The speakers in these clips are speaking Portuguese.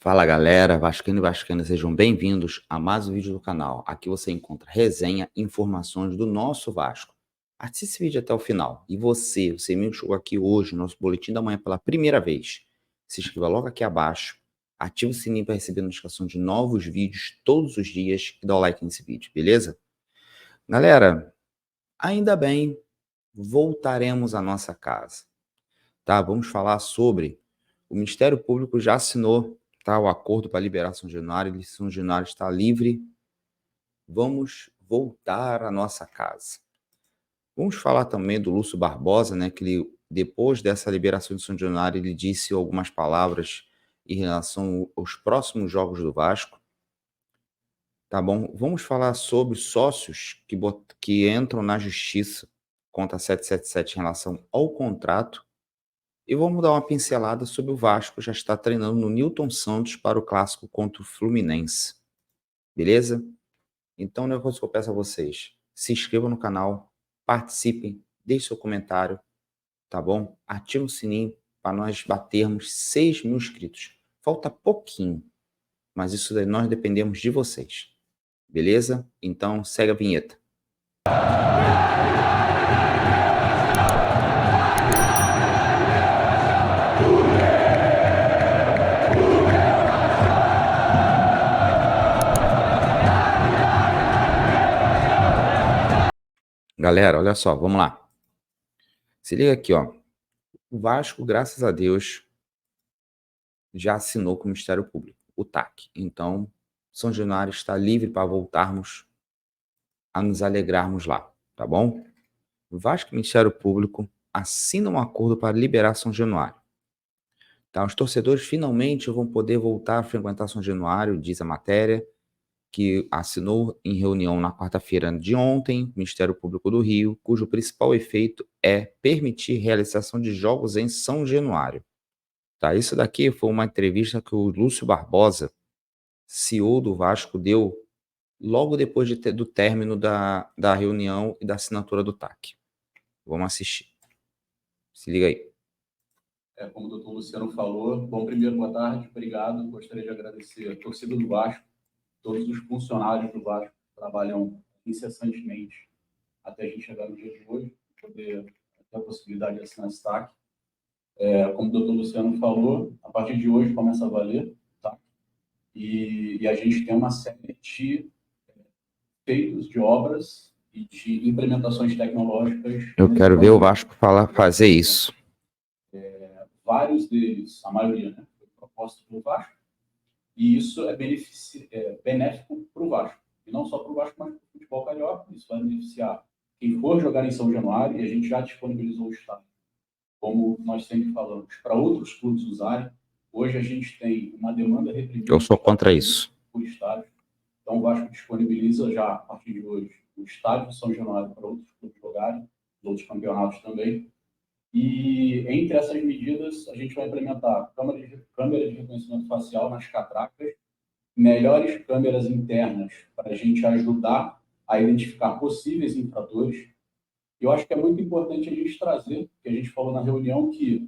Fala galera, vascaíno e vascaínas, sejam bem-vindos a mais um vídeo do canal. Aqui você encontra resenha e informações do nosso Vasco. Assista esse vídeo até o final. E você me chegou aqui hoje no nosso boletim da manhã pela primeira vez. Se inscreva logo aqui abaixo, ative o sininho para receber notificação de novos vídeos todos os dias e dá o like nesse vídeo, beleza? Galera, ainda bem, voltaremos à nossa casa, tá? Vamos falar sobre o Ministério Público já assinou, tá, o acordo para liberar São Januário, e São Januário está livre. Vamos voltar à nossa casa. Vamos falar também do Lúcio Barbosa, né, que ele, depois dessa liberação de São Januário, ele disse algumas palavras em relação aos próximos jogos do Vasco. Tá bom? Vamos falar sobre sócios que entram na justiça contra a 777 em relação ao contrato. E vamos dar uma pincelada sobre o Vasco já está treinando no Newton Santos para o clássico contra o Fluminense. Beleza? Então, o negócio que eu peço a vocês, se inscrevam no canal, participem, deixem seu comentário, tá bom? Ative o sininho para nós batermos 6 mil inscritos. Falta pouquinho, mas isso daí nós dependemos de vocês. Beleza? Então, segue a vinheta. Galera, olha só, vamos lá. Se liga aqui, ó. O Vasco, graças a Deus, já assinou com o Ministério Público, o TAC. Então, São Januário está livre para voltarmos a nos alegrarmos lá, tá bom? O Vasco e o Ministério Público assinam um acordo para liberar São Januário. Tá? Os torcedores finalmente vão poder voltar a frequentar São Januário, diz a matéria, que assinou em reunião na quarta-feira de ontem, o Ministério Público do Rio, cujo principal efeito é permitir realização de jogos em São Januário. Tá? Isso daqui foi uma entrevista que o Lúcio Barbosa, CEO do Vasco, deu logo depois do término da reunião e da assinatura do TAC. Vamos assistir. Se liga aí. Como o doutor Luciano falou, bom, primeiro, boa tarde, obrigado. Gostaria de agradecer a torcida do Vasco, todos os funcionários do Vasco que trabalham incessantemente até a gente chegar no dia de hoje, poder ter a possibilidade de assinar esse TAC. Como o doutor Luciano falou, a partir de hoje começa a valer, tá? E a gente tem uma série de feitos de obras e de implementações tecnológicas. Eu quero ver o Vasco fazer isso. Vários deles, a maioria, né, foi proposto pelo Vasco, e isso é benéfico para o Vasco. E não só para o Vasco, mas para o futebol carioca. Isso vai beneficiar quem for jogar em São Januário, e a gente já disponibilizou o estádio, como nós sempre falamos, para outros clubes usarem. Hoje a gente tem uma demanda reprimida. Eu sou contra isso. Por estádio. Então o Vasco disponibiliza já, a partir de hoje, o estádio de São Januário para outros clubes jogarem, outros campeonatos também. E entre essas medidas, a gente vai implementar câmera de reconhecimento facial nas catracas, melhores câmeras internas para a gente ajudar a identificar possíveis infratores. Eu acho que é muito importante a gente trazer, que a gente falou na reunião, que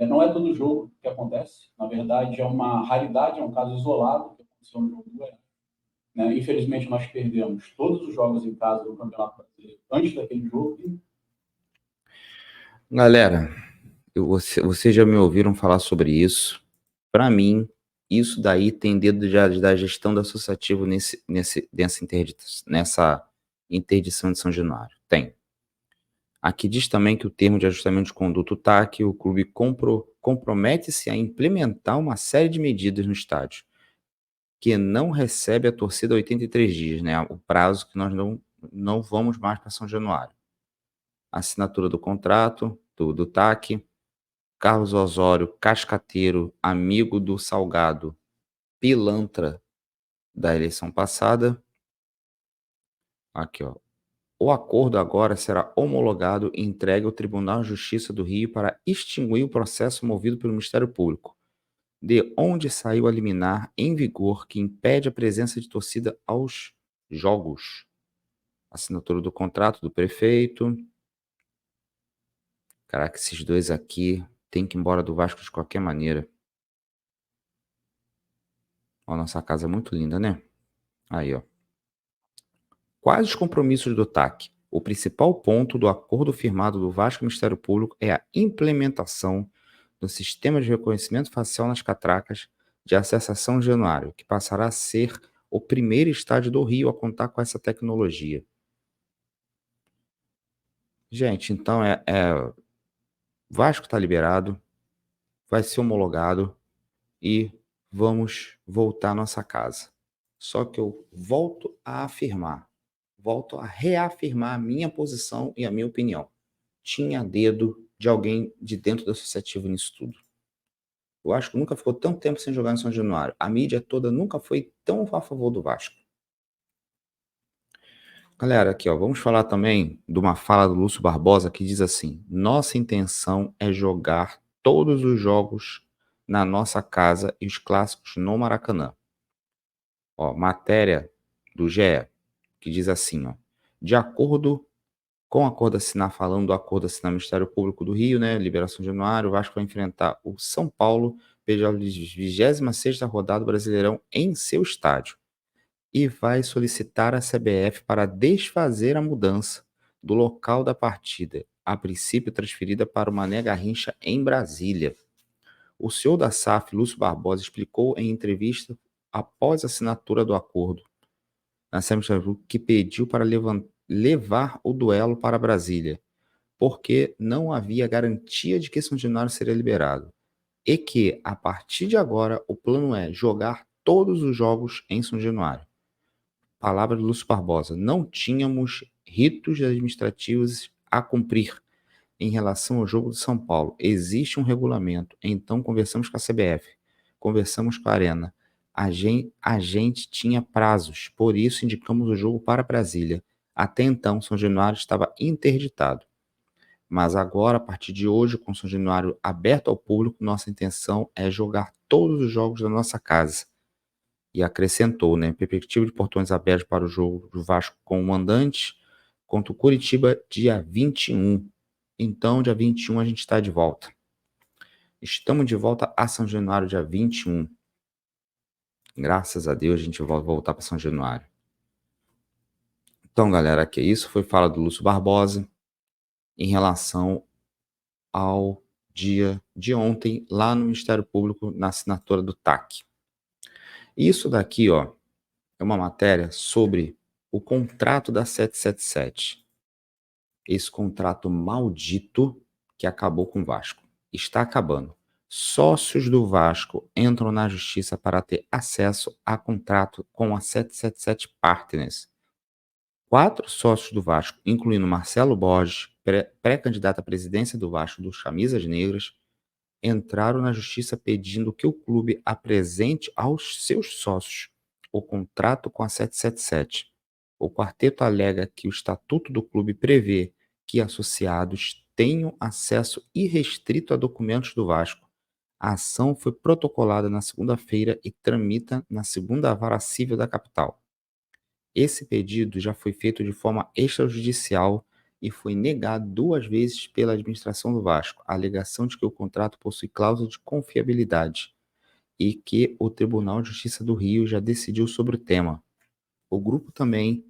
não é todo jogo que acontece. Na verdade, é uma raridade, é um caso isolado que aconteceu no jogo do Goiás. Né? Infelizmente, nós perdemos todos os jogos em casa do Campeonato Brasileiro antes daquele jogo. Galera, vocês já me ouviram falar sobre isso. Para mim, isso daí tem dedo da gestão do associativo nessa interdição de São Januário. Tem. Aqui diz também que o termo de ajustamento de conduta TAC, o clube compromete-se a implementar uma série de medidas no estádio, que não recebe a torcida há 83 dias, né? O prazo que nós não vamos mais para São Januário. Assinatura do contrato, do TAC, Carlos Osório, cascateiro, amigo do Salgado, pilantra da eleição passada. Aqui, ó. O acordo agora será homologado e entregue ao Tribunal de Justiça do Rio para extinguir o processo movido pelo Ministério Público, de onde saiu a liminar em vigor que impede a presença de torcida aos jogos. Assinatura do contrato do prefeito. Caraca, esses dois aqui tem que ir embora do Vasco de qualquer maneira. Ó, nossa casa é muito linda, né? Aí, ó. Quais os compromissos do TAC? O principal ponto do acordo firmado do Vasco e Ministério Público é a implementação do sistema de reconhecimento facial nas catracas de acesso a São Januário, que passará a ser o primeiro estádio do Rio a contar com essa tecnologia. Gente, então Vasco está liberado, vai ser homologado e vamos voltar à nossa casa. Só que eu volto a reafirmar a minha posição e a minha opinião. Tinha dedo de alguém de dentro da associativa nisso tudo. O Vasco nunca ficou tanto tempo sem jogar em São Januário. A mídia toda nunca foi tão a favor do Vasco. Galera, aqui ó, vamos falar também de uma fala do Lúcio Barbosa que diz assim: nossa intenção é jogar todos os jogos na nossa casa e os clássicos no Maracanã. Ó, matéria do GE, que diz assim, ó, de acordo com o acordo assinar, falando do acordo assinar o Ministério Público do Rio, né, liberação de Januário, o Vasco vai enfrentar o São Paulo pela 26ª rodada do Brasileirão em seu estádio e vai solicitar à CBF para desfazer a mudança do local da partida, a princípio transferida para o Mané Garrincha em Brasília. O CEO da SAF, Lúcio Barbosa, explicou em entrevista após a assinatura do acordo na Assembleia que pediu para levar o duelo para Brasília, porque não havia garantia de que São Januário seria liberado, e que, a partir de agora, o plano é jogar todos os jogos em São Januário. Palavra de Lúcio Barbosa: não tínhamos ritos administrativos a cumprir em relação ao jogo de São Paulo. Existe um regulamento, então conversamos com a CBF, conversamos com a Arena. A gente tinha prazos, por isso indicamos o jogo para Brasília. Até então, São Januário estava interditado. Mas agora, a partir de hoje, com São Januário aberto ao público, nossa intenção é jogar todos os jogos da nossa casa. E acrescentou, né? Perspectiva de portões abertos para o jogo do Vasco com o mandante contra o Curitiba dia 21. Então, dia 21 a gente está de volta. Estamos de volta a São Januário dia 21. Graças a Deus a gente vai voltar para São Januário. Então, galera, aqui isso foi fala do Lúcio Barbosa em relação ao dia de ontem lá no Ministério Público na assinatura do TAC. Isso daqui, ó, é uma matéria sobre o contrato da 777. Esse contrato maldito que acabou com o Vasco. Está acabando. Sócios do Vasco entram na justiça para ter acesso a contrato com a 777 Partners. 4 sócios do Vasco, incluindo Marcelo Borges, pré-candidato à presidência do Vasco dos Camisas Negras, entraram na justiça pedindo que o clube apresente aos seus sócios o contrato com a 777. O quarteto alega que o estatuto do clube prevê que associados tenham acesso irrestrito a documentos do Vasco. A ação foi protocolada na segunda-feira e tramita na segunda vara civil da capital. Esse pedido já foi feito de forma extrajudicial e foi negado 2 vezes pela administração do Vasco, a alegação de que o contrato possui cláusula de confiabilidade e que o Tribunal de Justiça do Rio já decidiu sobre o tema. O grupo também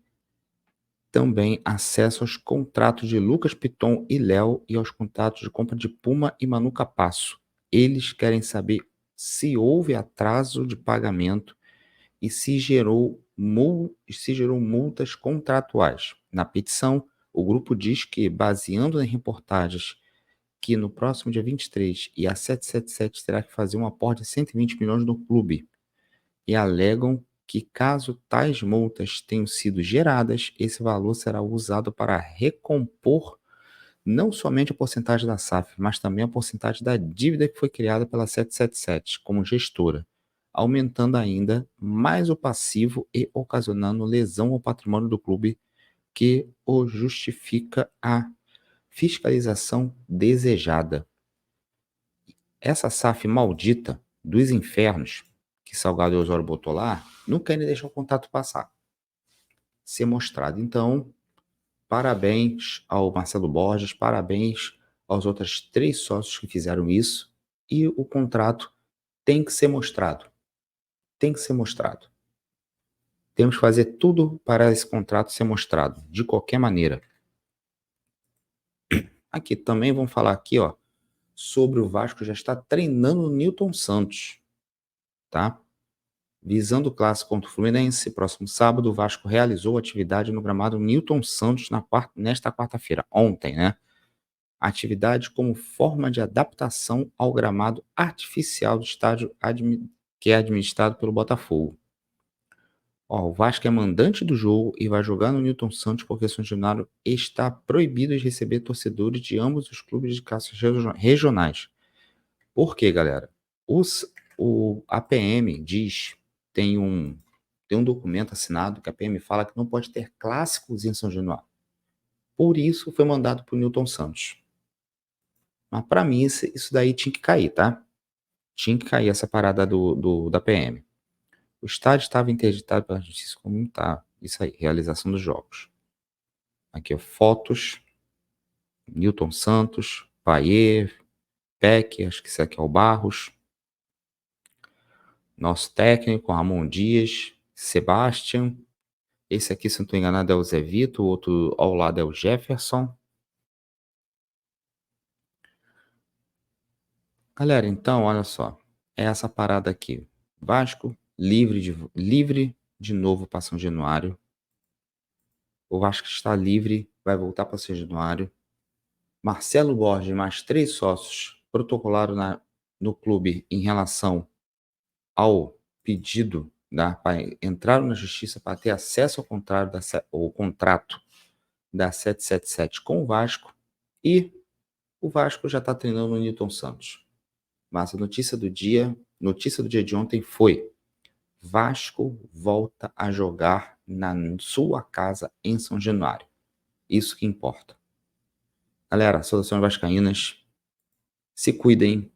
acessa aos contratos de Lucas Piton e Léo e aos contratos de compra de Puma e Manu Capasso. Eles querem saber se houve atraso de pagamento e se gerou multas contratuais. Na petição, o grupo diz que, baseando em reportagens que no próximo dia 23 e a 777 terá que fazer um aporte de 120 milhões no clube, e alegam que, caso tais multas tenham sido geradas, esse valor será usado para recompor não somente a porcentagem da SAF, mas também a porcentagem da dívida que foi criada pela 777 como gestora, aumentando ainda mais o passivo e ocasionando lesão ao patrimônio do clube, que o justifica a fiscalização desejada. Essa SAF maldita dos infernos que Salgado Osório botou lá, não querem deixar o contato passar, ser mostrado. Então, parabéns ao Marcelo Borges, parabéns aos outros 3 sócios que fizeram isso, e o contrato tem que ser mostrado. tem que ser mostrado. Temos que fazer tudo para esse contrato ser mostrado, de qualquer maneira. Aqui também vamos falar aqui, ó, sobre o Vasco já está treinando o Nilton Santos, tá? Visando o clássico contra o Fluminense, próximo sábado, o Vasco realizou atividade no gramado Nilton Santos nesta quarta-feira, ontem, né? Atividade como forma de adaptação ao gramado artificial do estádio que é administrado pelo Botafogo. Ó, o Vasco é mandante do jogo e vai jogar no Nilton Santos porque São Januário está proibido de receber torcedores de ambos os clubes de classes regionais. Por quê, galera? A PM diz, tem um documento assinado que a PM fala que não pode ter clássicos em São Januário. Por isso foi mandado para o Nilton Santos. Mas para mim isso daí tinha que cair, tá? Tinha que cair essa parada da PM. O estádio estava interditado pela justiça comunitária. Isso aí, realização dos jogos. Aqui, ó, fotos. Nilton Santos, Paier, Peck, acho que esse aqui é o Barros. Nosso técnico, Ramon Dias, Sebastian. Esse aqui, se não estou enganado, é o Zé Vito. O outro ao lado é o Jefferson. Galera, então, olha só. É essa parada aqui. Vasco, livre de novo para São Januário. O Vasco está livre, vai voltar para São Januário. Marcelo Borges, mais 3 sócios, protocolaram no clube em relação ao pedido, entraram na justiça para ter acesso ao contrato da 777 com o Vasco, e o Vasco já está treinando o Nilton Santos. Mas a notícia do dia de ontem foi: Vasco volta a jogar na sua casa em São Januário. Isso que importa. Galera, saudações vascaínas. Se cuidem.